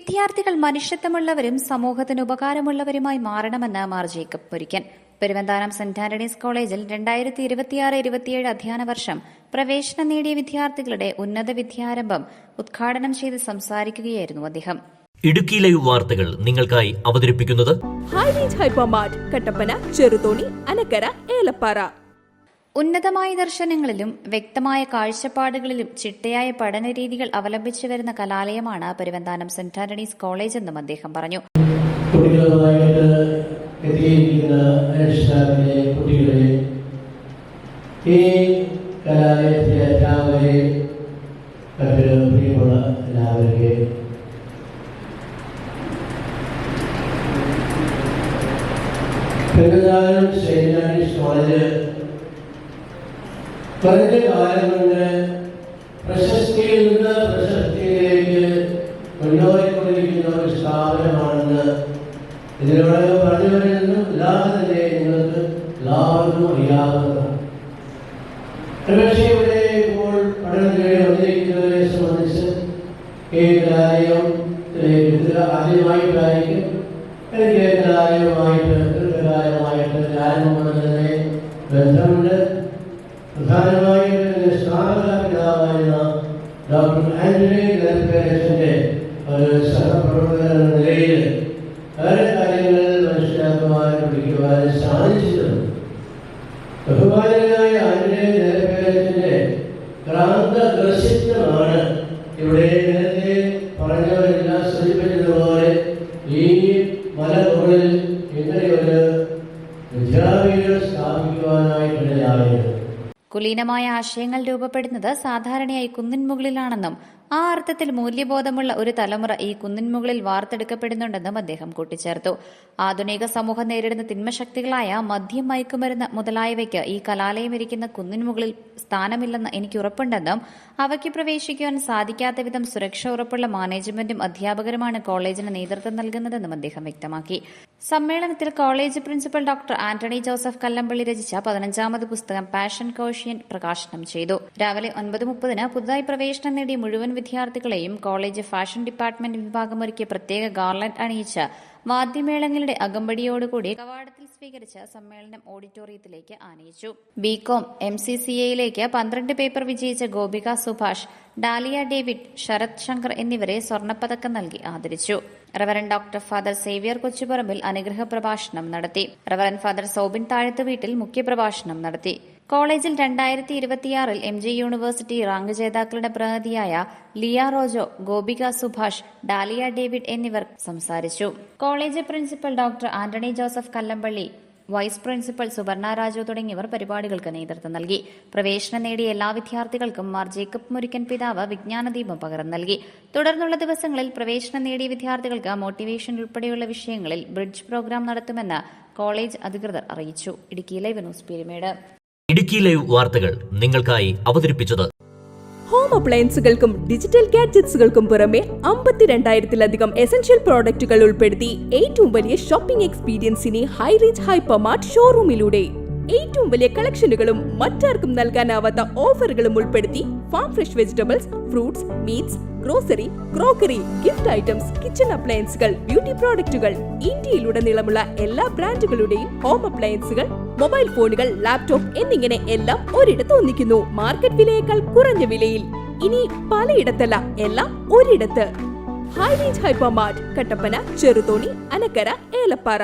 വിദ്യാർത്ഥികൾ മനുഷ്യത്വമുള്ളവരും സമൂഹത്തിന് ഉപകാരമുള്ളവരുമായി മാറണമെന്ന് Mar Jacob Murickan. Peruvanthanam Saint Antony's കോളേജിൽ 2026-27 അധ്യയന വർഷം പ്രവേശനം നേടിയ വിദ്യാർത്ഥികളുടെ ഉന്നത വിദ്യാരംഭം ഉദ്ഘാടനം ചെയ്ത് സംസാരിക്കുകയായിരുന്നു അദ്ദേഹം. ഇടുക്കി ലൈവ് വാർത്തകൾ നിങ്ങൾക്കായി അവതരിപ്പിക്കുന്നത് ഹൈറേഞ്ച് ഹൈപ്പർമാർട്ട്, കട്ടപ്പന, ചെറുതോണി, അനക്കര, ഏലപ്പാറ. ഉന്നതമായ ദർശനങ്ങളിലും വ്യക്തമായ കാഴ്ചപ്പാടുകളിലും ചിട്ടയായ പഠനരീതികൾ അവലംബിച്ചു വരുന്ന കലാലയമാണ് പെരുവന്താനം സെന്റ് ആന്റണീസ് കോളേജ് എന്നും അദ്ദേഹം പറഞ്ഞു. പെരുവന്താനം സെന്റ് ആന്റണീസ് കോളേജ് കുറഞ്ഞ കാലം കൊണ്ട് പ്രശസ്തിയിൽ നിന്ന് പ്രശസ്തിയിലേക്ക് മുന്നോറിക്കൊണ്ടിരിക്കുന്ന ഒരു സ്ഥാപനമാണെന്ന് ഇതിനോടകം പറഞ്ഞവരിൽ നിന്നും അല്ലാതെ തന്നെ നിങ്ങൾക്ക് എല്ലാവർക്കും അറിയാവുന്നതാണ്. ഒരുപക്ഷെ ഇവിടെ ഇപ്പോൾ പഠനത്തിലൂടെ വന്നിരിക്കുന്നവരെ സംബന്ധിച്ച് ഈ കലാലയത്തിലേക്ക് ആദ്യമായിട്ടായിരിക്കും എനിക്ക് കലാലയമായിട്ട് ആരംഭം മുതൽ തന്നെ ബന്ധമുണ്ട്. പ്രധാനമായും സ്ഥാപകപിതാവായിരുന്ന ഡോക്ടർ ആന്റണി ഗർഭേരച്ചന്റെ ഒരു സഹപ്രവർത്തകൻ എന്ന നിലയിൽ വേറെ കാര്യങ്ങൾ മനസ്സിലാക്കുവാനും പഠിക്കുവാനും സാധിച്ചിട്ടുണ്ട്. ബഹുമാനനായ ആന്റണി ഗർഭേരച്ചന്റെ ക്രാന്തദർശിത്വമാണ് ഇവിടെ നേരത്തെ പറഞ്ഞവരെല്ലാം സൂചിപ്പിച്ചതുപോലെ ഈ മലമുകളിൽ ഇങ്ങനെയൊരു വിദ്യാപീഠം സ്ഥാപിക്കുവാനായിട്ടിടയായത്. കുലീനമായ ആശയങ്ങൾ രൂപപ്പെടുന്നത് സാധാരണയായി കുന്നിൻ മുകളിലാണെന്നും ആ അർത്ഥത്തിൽ മൂല്യബോധമുള്ള ഒരു തലമുറ ഈ കുന്നിൻ മുകളിൽ വാർത്തെടുക്കപ്പെടുന്നുണ്ടെന്നും അദ്ദേഹം കൂട്ടിച്ചേർത്തു. ആധുനിക സമൂഹം നേരിടുന്ന തിന്മശക്തികളായ മദ്യം, മയക്കുമരുന്ന് മുതലായവയ്ക്ക് ഈ കലാലയം ഇരിക്കുന്ന കുന്നിൻ മുകളിൽ സ്ഥാനമില്ലെന്ന് എനിക്ക് ഉറപ്പുണ്ടെന്നും അവയ്ക്ക് പ്രവേശിക്കുവാൻ സാധിക്കാത്ത വിധം സുരക്ഷ ഉറപ്പുള്ള മാനേജ്മെന്റും അധ്യാപകരുമാണ് കോളേജിന് നേതൃത്വം നൽകുന്നതെന്നും അദ്ദേഹം വ്യക്തമാക്കി. സമ്മേളനത്തിൽ college principal doctor Antony Joseph Kallampally രചിച്ച 15ാമത് പുസ്തകം പാഷൻ കോഷ്യൻ പ്രകാശനം ചെയ്തു. രാവിലെ 9:30 പുതുതായി പ്രവേശനം നേടിയ മുഴുവൻ വിദ്യാർത്ഥികളെയും കോളേജ് ഫാഷൻ ഡിപ്പാർട്ട്മെന്റ് വിഭാഗം ഒരുക്കിയ പ്രത്യേക ഗാർലൻഡ് അണിയിച്ച് വാദ്യമേളങ്ങളുടെ അകമ്പടിയോടുകൂടി കവാടത്തിൽ സ്വീകരിച്ച് സമ്മേളനം ഓഡിറ്റോറിയത്തിലേക്ക് ആനയിച്ചു. ബികോം MCCAയിലേക്ക് 12 പേപ്പർ വിജയിച്ച ഗോപിക സുഭാഷ്, ഡാലിയ ഡേവിഡ്, ശരത് ശങ്കർ എന്നിവരെ സ്വർണ്ണപ്പതക്കം നൽകി ആദരിച്ചു. Reverend doctor father Xavier Kochuparambil അനുഗ്രഹ പ്രഭാഷണം നടത്തി. റവറൻ ഫാദർ സോബിൻ താഴത്ത് വീട്ടിൽ മുഖ്യപ്രഭാഷണം നടത്തി. കോളേജിൽ 2026 MG യൂണിവേഴ്സിറ്റി റാങ്ക് ജേതാക്കളുടെ പ്രതിനിധിയായ ലിയ റോജോ, ഗോപിക സുഭാഷ്, ഡാലിയ ഡേവിഡ് എന്നിവർ സംസാരിച്ചു. College principal doctor Antony Joseph Kallampally, vice principal Suvarna Raju തുടങ്ങിയവർ പരിപാടികൾക്ക് നേതൃത്വം നൽകി. പ്രവേശനം നേടിയ എല്ലാ വിദ്യാർത്ഥികൾക്കും മാർ ജേക്കബ് മുരിക്കൻ പിതാവ് വിജ്ഞാനദീപം പകർന്നു നൽകി. തുടർന്നുള്ള ദിവസങ്ങളിൽ പ്രവേശനം നേടിയ വിദ്യാർത്ഥികൾക്ക് മോട്ടിവേഷൻ ഉൾപ്പെടെയുള്ള വിഷയങ്ങളിൽ ബ്രിഡ്ജ് പ്രോഗ്രാം നടത്തുമെന്ന് കോളേജ് അധികൃതർ അറിയിച്ചു. Idukki live news Peermade. Idukki live വാർത്തകൾ നിങ്ങൾക്കായി അവതരിപ്പിച്ചത് ഹോം അപ്ലയൻസുകൾക്കും ഡിജിറ്റൽ ഗാഡ്ജറ്റ്സുകൾക്കും പുറമെ 52,000-ലധികം എസൻഷ്യൽ പ്രോഡക്റ്റുകൾ ഉൾപ്പെടുത്തി ഏറ്റവും വലിയ ഷോപ്പിംഗ് എക്സ്പീരിയൻസിനെ ഹൈറേഞ്ച് ഹൈപ്പർമാർട്ട് ഷോറൂമിലൂടെ ഏറ്റവും വലിയ കളക്ഷനുകളും മറ്റാർക്കും നൽകാനാവാത്ത ഓഫറുകളും ഉൾപ്പെടുത്തി farm fresh vegetables, fruits, meats, grocery, crockery, gift items, kitchen അപ്ലയൻസുകൾ, ബ്യൂട്ടി പ്രോഡക്റ്റുകൾ, ഇന്ത്യയിലുടനീളമുള്ള എല്ലാ ബ്രാൻഡുകളുടെയും ഹോം അപ്ലയൻസുകൾ, മൊബൈൽ ഫോണുകൾ, ലാപ്ടോപ്പ് എന്നിങ്ങനെ എല്ലാം ഒരിടത്ത് ഒന്നിക്കുന്നു. മാർക്കറ്റ് വിലയേക്കാൾ കുറഞ്ഞ വിലയിൽ. ഇനി പലയിടത്തല്ല, എല്ലാം ഒരിടത്ത്. High range hypermart, Kattappana, Cheruthoni, Anakkara, Elappara.